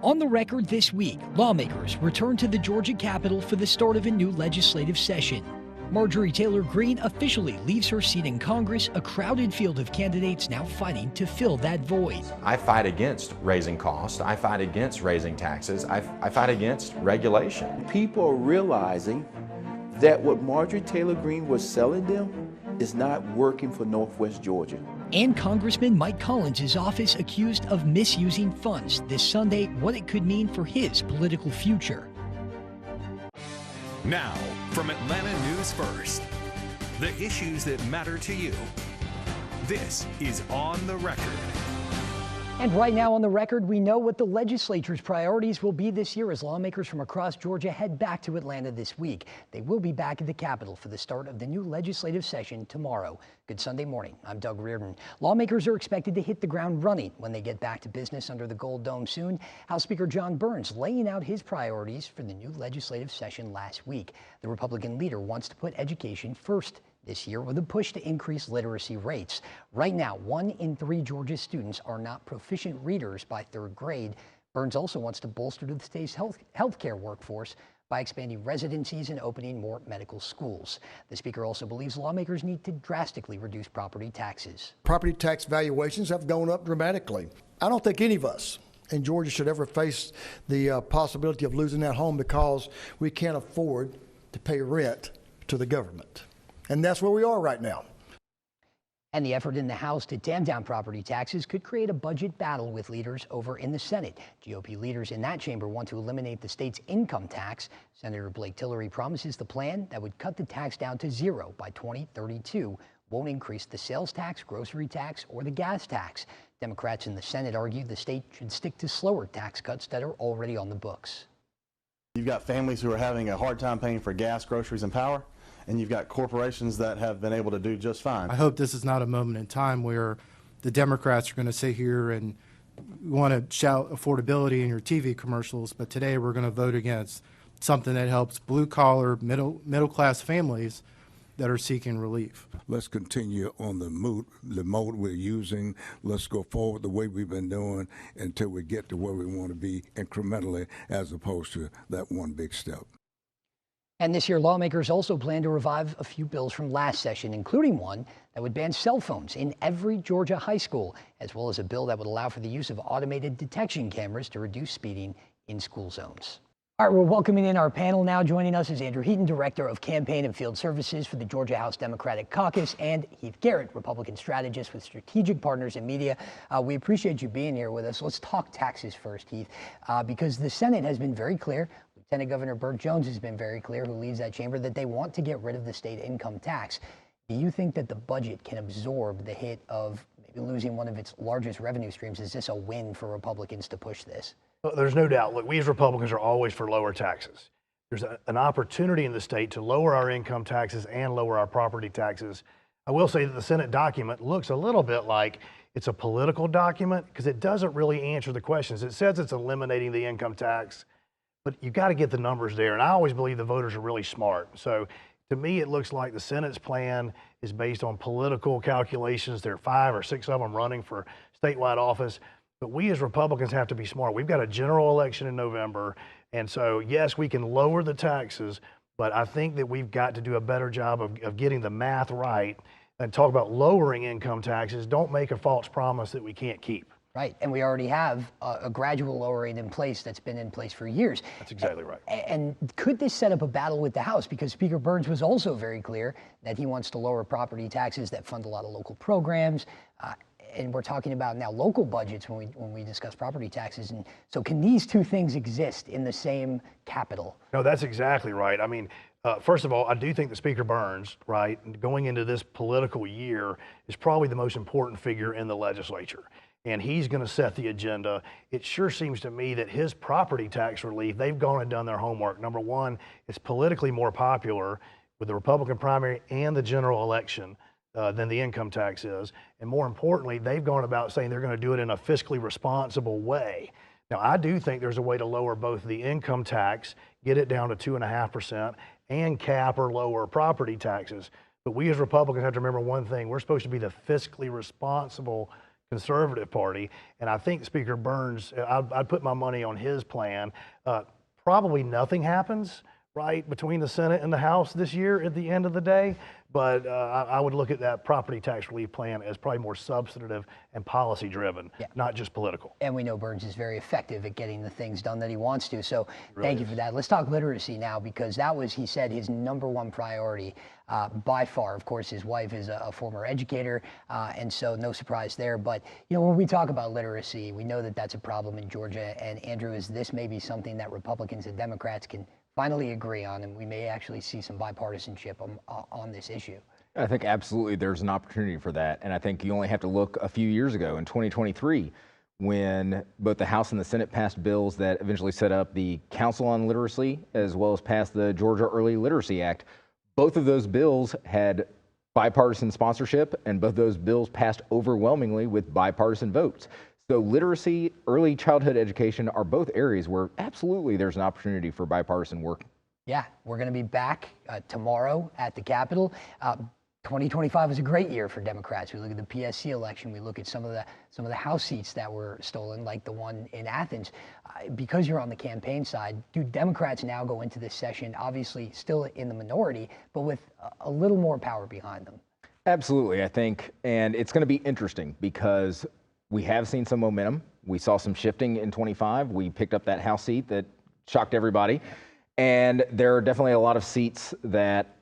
On the record this week, lawmakers return to the Georgia Capitol for the start of a new legislative session. Marjorie Taylor Greene officially leaves her seat in Congress, a crowded field of candidates now fighting to fill that void. I fight against raising costs. I fight against raising taxes. I fight against regulation. People are realizing that what Marjorie Taylor Greene was selling them is not working for Northwest Georgia. And Congressman Mike Collins' is office accused of misusing funds this Sunday, what it could mean for his political future. Now, from Atlanta News First, the issues that matter to you. This is On the Record. And right now on the record, we know what the legislature's priorities will be this year as lawmakers from across Georgia head back to Atlanta this week. They will be back at the Capitol for the start of the new legislative session tomorrow. Good Sunday morning. I'm Doug Reardon. Lawmakers are expected to hit the ground running when they get back to business under the Gold Dome soon. House Speaker John Burns laying out his priorities for the new legislative session last week. The Republican leader wants to put education first this year with a push to increase literacy rates. Right now, 1 in 3 Georgia students are not proficient readers by 3rd grade. Burns also wants to bolster the state's healthcare workforce by expanding residencies and opening more medical schools. The speaker also believes lawmakers need to drastically reduce property taxes. Property tax valuations have gone up dramatically. I don't think any of us in Georgia should ever face the possibility of losing that home because we can't afford to pay rent to the government. And that's where we are right now. And the effort in the House to tamp down property taxes could create a budget battle with leaders over in the Senate. GOP leaders in that chamber want to eliminate the state's income tax. Senator Blake Tillery promises the plan that would cut the tax down to 0 by 2032 won't increase the sales tax, grocery tax, or the gas tax. Democrats in the Senate argue the state should stick to slower tax cuts that are already on the books. You've got families who are having a hard time paying for gas, groceries, and power. And you've got corporations that have been able to do just fine. I hope this is not a moment in time where the Democrats are going to sit here and want to shout affordability in your TV commercials, but today we're going to vote against something that helps blue-collar, middle-class families that are seeking relief. Let's continue on the mode we're using. Let's go forward the way we've been doing until we get to where we want to be incrementally as opposed to that one big step. And this year, lawmakers also plan to revive a few bills from last session, including one that would ban cell phones in every Georgia high school, as well as a bill that would allow for the use of automated detection cameras to reduce speeding in school zones. All right, we're welcoming in our panel now. Joining us is Andrew Heaton, Director of Campaign and Field Services for the Georgia House Democratic Caucus, and Heath Garrett, Republican Strategist with Strategic Partners in Media. We appreciate you being here with us. Let's talk taxes first, Heath, because the Senate has been very clear. Lieutenant Governor Burt Jones has been very clear, who leads that chamber, that they want to get rid of the state income tax. Do you think that the budget can absorb the hit of maybe losing one of its largest revenue streams? Is this a win for Republicans to push this? Well, there's no doubt. Look, we as Republicans are always for lower taxes. There's an opportunity in the state to lower our income taxes and lower our property taxes. I will say that the Senate document looks a little bit like it's a political document because it doesn't really answer the questions. It says it's eliminating the income tax, but you got to get the numbers there. And I always believe the voters are really smart. So to me, it looks like the Senate's plan is based on political calculations. There are 5 or 6 of them running for statewide office. But we as Republicans have to be smart. We've got a general election in November. And so, yes, we can lower the taxes, but I think that we've got to do a better job of getting the math right and talk about lowering income taxes. Don't make a false promise that we can't keep. Right, and we already have a gradual lowering in place that's been in place for years. That's exactly right. And could this set up a battle with the House? Because Speaker Burns was also very clear that he wants to lower property taxes that fund a lot of local programs. And we're talking about now local budgets when we discuss property taxes. And so can these two things exist in the same Capitol? No, that's exactly right. I mean, first of all, I do think that Speaker Burns, right, going into this political year, is probably the most important figure in the legislature. And he's going to set the agenda. It sure seems to me that his property tax relief, they've gone and done their homework. Number one, it's politically more popular with the Republican primary and the general election than the income tax is. And more importantly, they've gone about saying they're going to do it in a fiscally responsible way. Now, I do think there's a way to lower both the income tax, get it down to 2.5%, and cap or lower property taxes. But we as Republicans have to remember one thing. We're supposed to be the fiscally responsible conservative party. And I think Speaker Burns, I'd put my money on his plan. Probably nothing happens, right, between the Senate and the House this year at the end of the day. But I would look at that property tax relief plan as probably more substantive and policy driven, not just political. And we know Burns is very effective at getting the things done that he wants to. So thank you for that. Let's talk literacy now, because that was, he said, his #1 priority by far. Of course, his wife is a former educator, and so no surprise there. But, you know, when we talk about literacy, we know that that's a problem in Georgia. And Andrew, is this maybe something that Republicans and Democrats can finally agree on, and we may actually see some bipartisanship on this issue? I think absolutely there's an opportunity for that. And I think you only have to look a few years ago in 2023 when both the House and the Senate passed bills that eventually set up the Council on Literacy, as well as passed the Georgia Early Literacy Act. Both of those bills had bipartisan sponsorship, and both those bills passed overwhelmingly with bipartisan votes. So literacy, early childhood education are both areas where absolutely there's an opportunity for bipartisan work. Yeah, we're going to be back tomorrow at the Capitol. 2025 was a great year for Democrats. We look at the PSC election. We look at some of the House seats that were stolen, like the one in Athens. Because you're on the campaign side, do Democrats now go into this session, obviously still in the minority, but with a little more power behind them? Absolutely, I think. And it's going to be interesting because we have seen some momentum. We saw some shifting in 25. We picked up that House seat that shocked everybody. And there are definitely a lot of seats that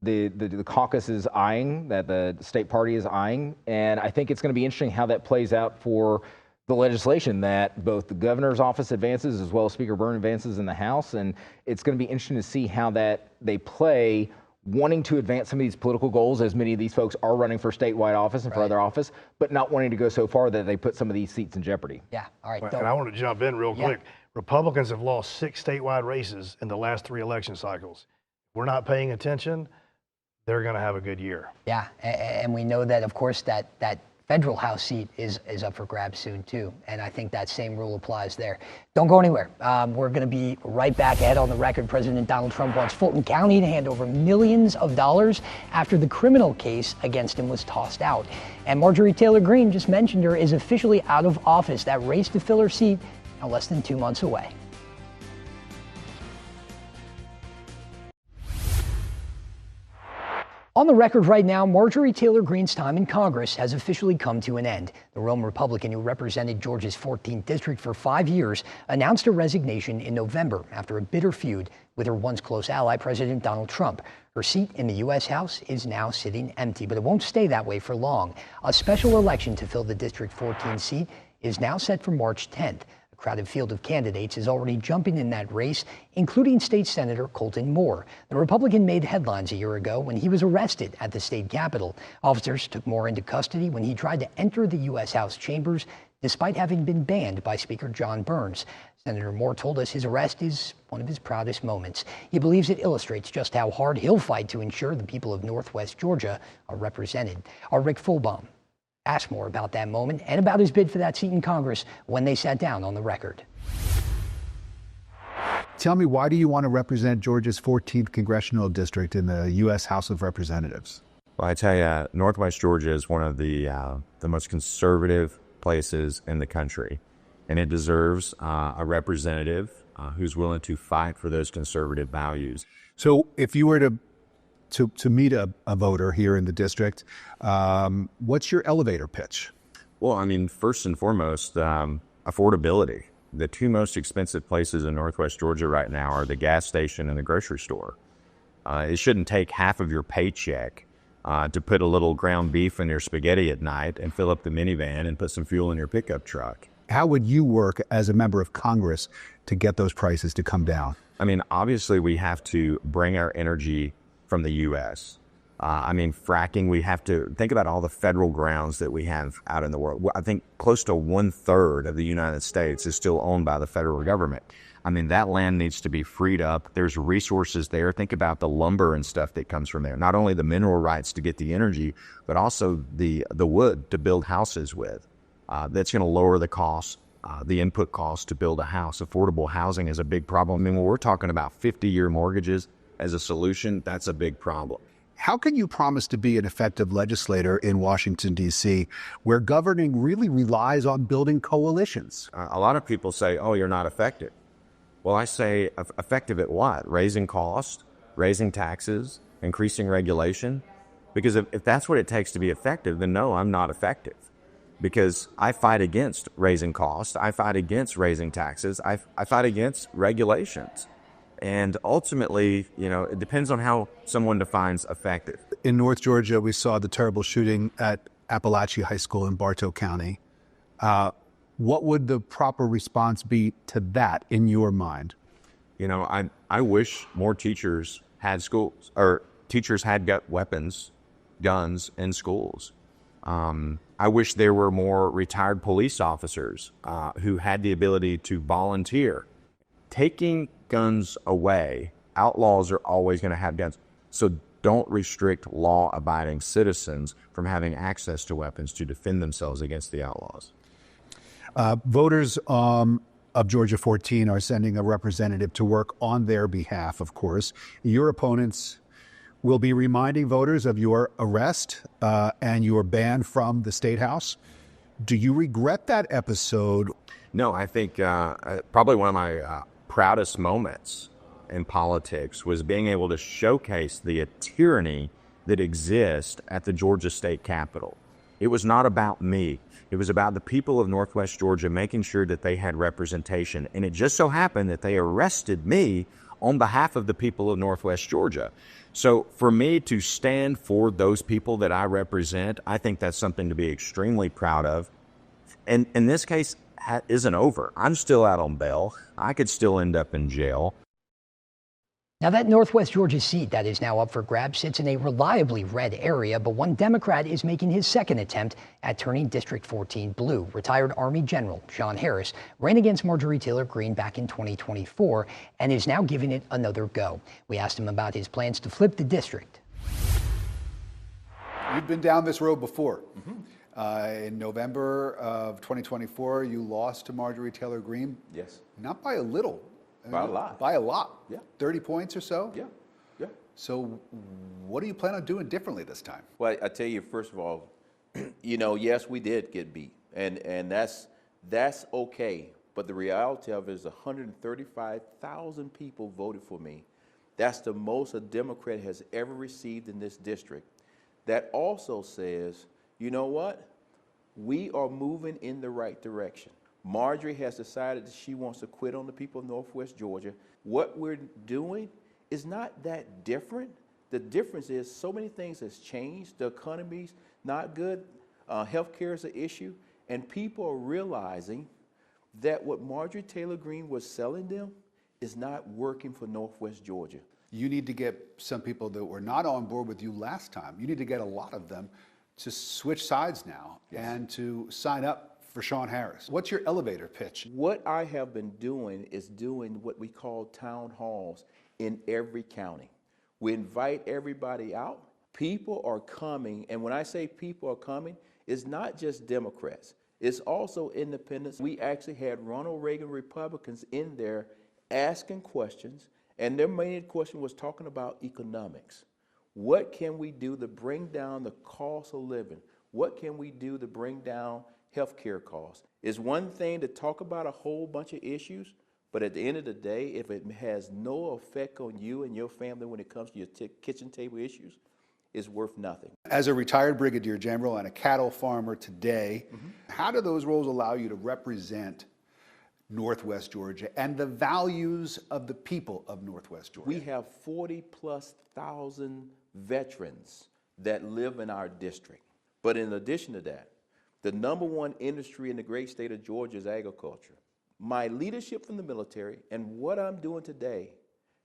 the caucus is eyeing, that the state party is eyeing. And I think it's going to be interesting how that plays out for the legislation that both the governor's office advances as well as Speaker Burns advances in the House. And it's going to be interesting to see how that they play, wanting to advance some of these political goals, as many of these folks are running for statewide office and for other office, but not wanting to go so far that they put some of these seats in jeopardy. Yeah, all right. And I want to jump in real quick. Republicans have lost 6 statewide races in the last 3 election cycles. If we're not paying attention, they're going to have a good year. Yeah, and we know that, of course, that federal House seat is up for grabs soon, too. And I think that same rule applies there. Don't go anywhere. We're going to be right back ahead on the record. President Donald Trump wants Fulton County to hand over millions of dollars after the criminal case against him was tossed out. And Marjorie Taylor Greene, just mentioned her, is officially out of office. That race to fill her seat now less than 2 months away. On the record right now, Marjorie Taylor Greene's time in Congress has officially come to an end. The Rome Republican who represented Georgia's 14th district for 5 years announced her resignation in November after a bitter feud with her once close ally, President Donald Trump. Her seat in the U.S. House is now sitting empty, but it won't stay that way for long. A special election to fill the District 14 seat is now set for March 10th. Crowded field of candidates is already jumping in that race, including State Senator Colton Moore. The Republican made headlines a year ago when he was arrested at the state capitol. Officers took Moore into custody when he tried to enter the U.S. House chambers, despite having been banned by Speaker John Burns. Senator Moore told us his arrest is one of his proudest moments. He believes it illustrates just how hard he'll fight to ensure the people of Northwest Georgia are represented. Our Rick Fulbaum asked Moore about that moment and about his bid for that seat in Congress when they sat down on the record. Tell me, why do you want to represent Georgia's 14th congressional district in the U.S. House of Representatives? Well, I tell you, Northwest Georgia is one of the most conservative places in the country, and it deserves a representative who's willing to fight for those conservative values. So if you were to meet a voter here in the district, what's your elevator pitch? Well, I mean, first and foremost, affordability. The 2 most expensive places in Northwest Georgia right now are the gas station and the grocery store. It shouldn't take half of your paycheck to put a little ground beef in your spaghetti at night and fill up the minivan and put some fuel in your pickup truck. How would you work as a member of Congress to get those prices to come down? I mean, obviously we have to bring our energy from the U.S. I mean, fracking, we have to think about all the federal grounds that we have out in the world. I think close to 1/3 of the United States is still owned by the federal government. I mean, that land needs to be freed up. There's resources there. Think about the lumber and stuff that comes from there. Not only the mineral rights to get the energy, but also the wood to build houses with. That's going to lower the cost, the input cost to build a house. Affordable housing is a big problem. I mean, when we're talking about 50-year mortgages as a solution, that's a big problem. How can you promise to be an effective legislator in Washington, D.C., where governing really relies on building coalitions? A lot of people say, oh, you're not effective. Well, I say effective at what? Raising costs, raising taxes, increasing regulation? Because if that's what it takes to be effective, then no, I'm not effective. Because I fight against raising costs, I fight against raising taxes, I fight against regulations. And ultimately, it depends on how someone defines effective. In North Georgia, we saw the terrible shooting at Appalachia High School in Bartow County. What would the proper response be to that in your mind? I wish more teachers had schools, or teachers had guns in schools. I wish there were more retired police officers who had the ability to volunteer. Taking guns away, outlaws are always going to have guns. So don't restrict law-abiding citizens from having access to weapons to defend themselves against the outlaws. Voters of Georgia 14 are sending a representative to work on their behalf, of course. Your opponents will be reminding voters of your arrest and your ban from the State House. Do you regret that episode? No, I think probably one of my proudest moments in politics was being able to showcase the tyranny that exists at the Georgia State Capitol. It was not about me. It was about the people of Northwest Georgia making sure that they had representation. And it just so happened that they arrested me on behalf of the people of Northwest Georgia. So for me to stand for those people that I represent, I think that's something to be extremely proud of. And in this case, isn't over. I'm still out on bail. I could still end up in jail. Now, that Northwest Georgia seat that is now up for grabs sits in a reliably red area, but one Democrat is making his second attempt at turning District 14 blue. Retired Army General Sean Harris ran against Marjorie Taylor Greene back in 2024 and is now giving it another go. We asked him about his plans to flip the district. You've been down this road before. In November of 2024, you lost to Marjorie Taylor Greene. Yes. Not by a little. By a lot. By a lot. Yeah. 30 points or so? Yeah. Yeah. So what do you plan on doing differently this time? Well, I tell you, first of all, yes, we did get beat. And that's okay. But the reality of it is 135,000 people voted for me. That's the most a Democrat has ever received in this district. That also says, you know what? We are moving in the right direction. Marjorie has decided that she wants to quit on the people of Northwest Georgia. What we're doing is not that different. The difference is so many things has changed. The economy's not good. Healthcare is an issue. And people are realizing that what Marjorie Taylor Greene was selling them is not working for Northwest Georgia. You need to get some people that were not on board with you last time. You need to get a lot of them to switch sides now and to sign up for Sean Harris. What's your elevator pitch? What I have been doing is doing what we call town halls in every county. We invite everybody out. People are coming, and when I say people are coming, it's not just Democrats. It's also independents. We actually had Ronald Reagan Republicans in there asking questions, and their main question was talking about economics. What can we do to bring down the cost of living? What can we do to bring down healthcare costs? It's one thing to talk about a whole bunch of issues, but at the end of the day, if it has no effect on you and your family when it comes to your kitchen table issues, it's worth nothing. As a retired brigadier general and a cattle farmer today, how do those roles allow you to represent Northwest Georgia and the values of the people of Northwest Georgia? We have 40,000+ veterans that live in our district. But in addition to that, the #1 industry in the great state of Georgia is agriculture. My leadership from the military and what I'm doing today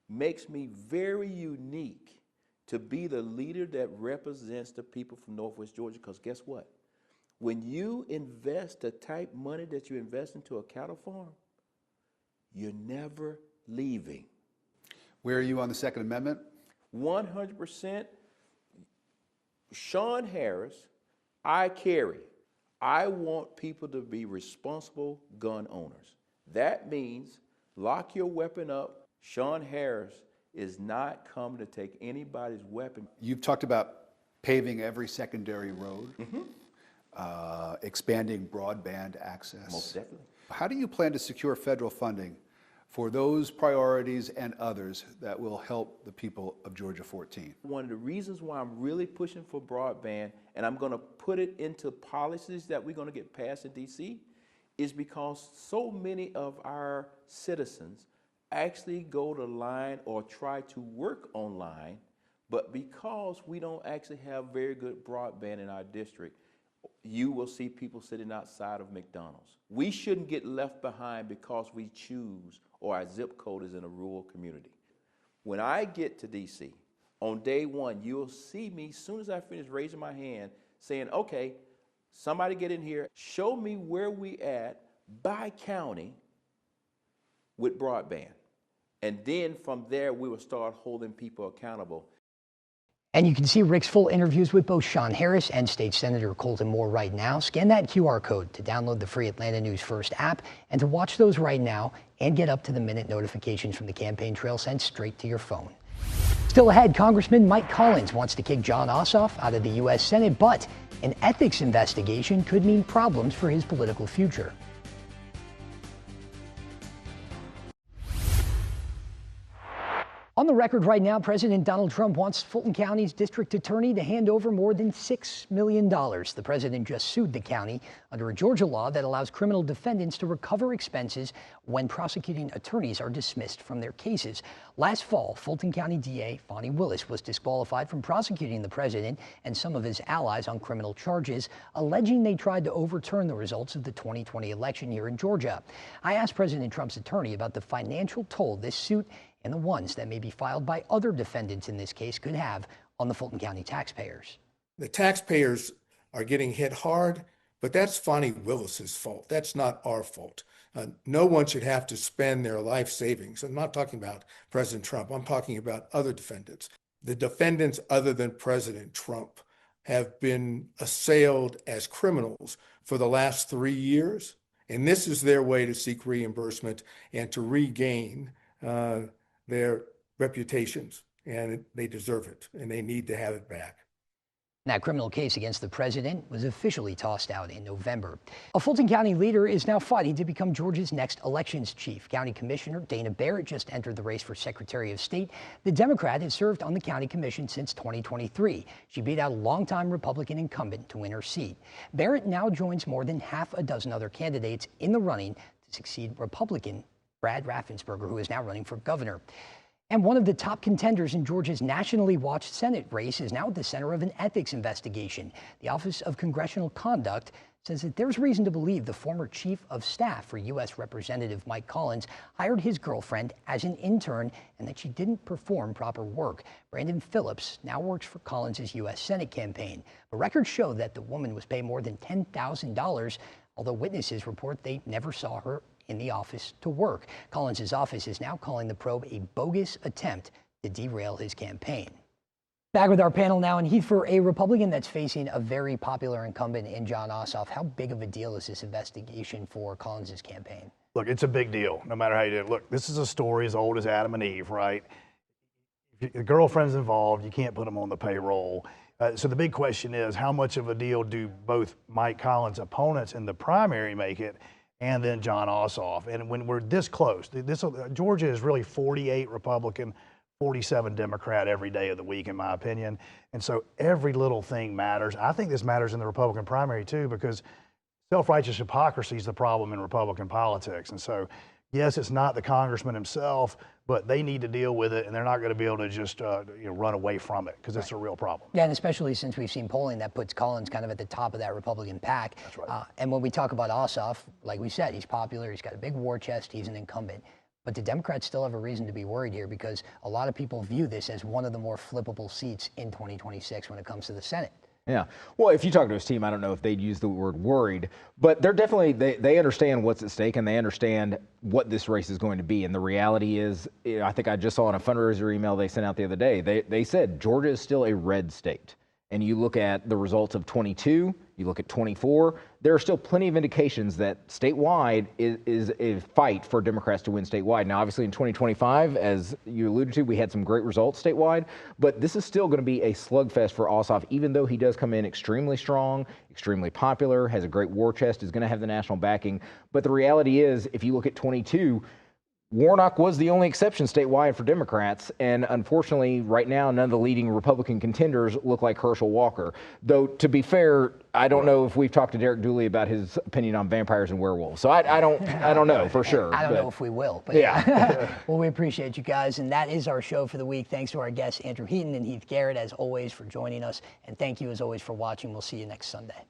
makes me very unique to be the leader that represents the people from Northwest Georgia, because guess what? When you invest the type of money that you invest into a cattle farm, you're never leaving. Where are you on the Second Amendment? 100%. Sean Harris, I carry. I want people to be responsible gun owners. That means lock your weapon up. Sean Harris is not coming to take anybody's weapon. You've talked about paving every secondary road, expanding broadband access. Most definitely. How do you plan to secure federal funding for those priorities and others that will help the people of Georgia 14? One of the reasons why I'm really pushing for broadband, and I'm going to put it into policies that we're going to get passed in D.C., is because so many of our citizens actually go to line or try to work online, but because we don't actually have very good broadband in our district, you will see people sitting outside of McDonald's. We shouldn't get left behind because we choose or our zip code is in a rural community. When I get to DC, on day one, you'll see me, as soon as I finish raising my hand, saying, okay, somebody get in here, show me where we at by county with broadband. And then from there, we will start holding people accountable. And you can see Rick's full interviews with both Sean Harris and State Senator Colton Moore right now. Scan that QR code to download the free Atlanta News First app and to watch those right now and get up-to-the-minute notifications from the campaign trail sent straight to your phone. Still ahead, Congressman Mike Collins wants to kick Jon Ossoff out of the U.S. Senate, but an ethics investigation could mean problems for his political future. On the record right now, President Donald Trump wants Fulton County's district attorney to hand over more than $6 million. The president just sued the county under a Georgia law that allows criminal defendants to recover expenses when prosecuting attorneys are dismissed from their cases. Last fall, Fulton County DA Fonnie Willis was disqualified from prosecuting the president and some of his allies on criminal charges, alleging they tried to overturn the results of the 2020 election here in Georgia. I asked President Trump's attorney about the financial toll this suit and the ones that may be filed by other defendants in this case could have on the Fulton County taxpayers. The taxpayers are getting hit hard, but that's Fonnie Willis's fault. That's not our fault. No one should have to spend their life savings. I'm not talking about President Trump. I'm talking about other defendants. The defendants other than President Trump have been assailed as criminals for the last 3 years, and this is their way to seek reimbursement and to regain their reputations, and they deserve it, and they need to have it back. That criminal case against the president was officially tossed out in November. A Fulton County leader is now fighting to become Georgia's next elections chief. County Commissioner Dana Barrett just entered the race for Secretary of State. The Democrat has served on the county commission since 2023. She beat out a longtime Republican incumbent to win her seat. Barrett now joins more than half a dozen other candidates in the running to succeed Republican Brad Raffensperger, who is now running for governor. And one of the top contenders in Georgia's nationally watched Senate race is now at the center of an ethics investigation. The Office of Congressional Conduct says that there's reason to believe the former chief of staff for U.S. Representative Mike Collins hired his girlfriend as an intern and that she didn't perform proper work. Brandon Phillips now works for Collins' U.S. Senate campaign. But records show that the woman was paid more than $10,000, although witnesses report they never saw her in the office to work. Collins' office is now calling the probe a bogus attempt to derail his campaign. Back with our panel now, and Heath, for a Republican that's facing a very popular incumbent in Jon Ossoff, how big of a deal is this investigation for Collins' campaign? Look, it's a big deal, no matter how you do it. Look, this is a story as old as Adam and Eve, right? If your girlfriend's involved, you can't put them on the payroll. So the big question is, how much of a deal do both Mike Collins' opponents in the primary make it, and then Jon Ossoff? And when we're this close, Georgia is really 48 Republican, 47 Democrat every day of the week, in my opinion. And so every little thing matters. I think this matters in the Republican primary too, because self-righteous hypocrisy is the problem in Republican politics. And so, yes, it's not the congressman himself, but they need to deal with it, and they're not going to be able to just run away from it, because it's a real problem. Yeah, and especially since we've seen polling that puts Collins kind of at the top of that Republican pack. That's right. And when we talk about Ossoff, like we said, he's popular, he's got a big war chest, he's an incumbent. But the Democrats still have a reason to be worried here, because a lot of people view this as one of the more flippable seats in 2026 when it comes to the Senate. Yeah. Well, if you talk to his team, I don't know if they'd use the word worried, but they're definitely, they understand what's at stake, and they understand what this race is going to be. And the reality is, I think I just saw in a fundraiser email they sent out the other day, they said Georgia is still a red state. And you look at the results of 22, you look at 24, there are still plenty of indications that statewide is a fight for Democrats to win statewide. Now, obviously in 2025, as you alluded to, we had some great results statewide, but this is still going to be a slugfest for Ossoff, even though he does come in extremely strong, extremely popular, has a great war chest, is going to have the national backing. But the reality is, if you look at 22, Warnock was the only exception statewide for Democrats, and unfortunately, right now, none of the leading Republican contenders look like Herschel Walker. Though, to be fair, I don't know if we've talked to Derek Dooley about his opinion on vampires and werewolves. So I don't know for sure. I don't know if we will, but yeah. Well, we appreciate you guys, and that is our show for the week. Thanks to our guests, Andrew Heaton and Heath Garrett, as always, for joining us, and thank you, as always, for watching. We'll see you next Sunday.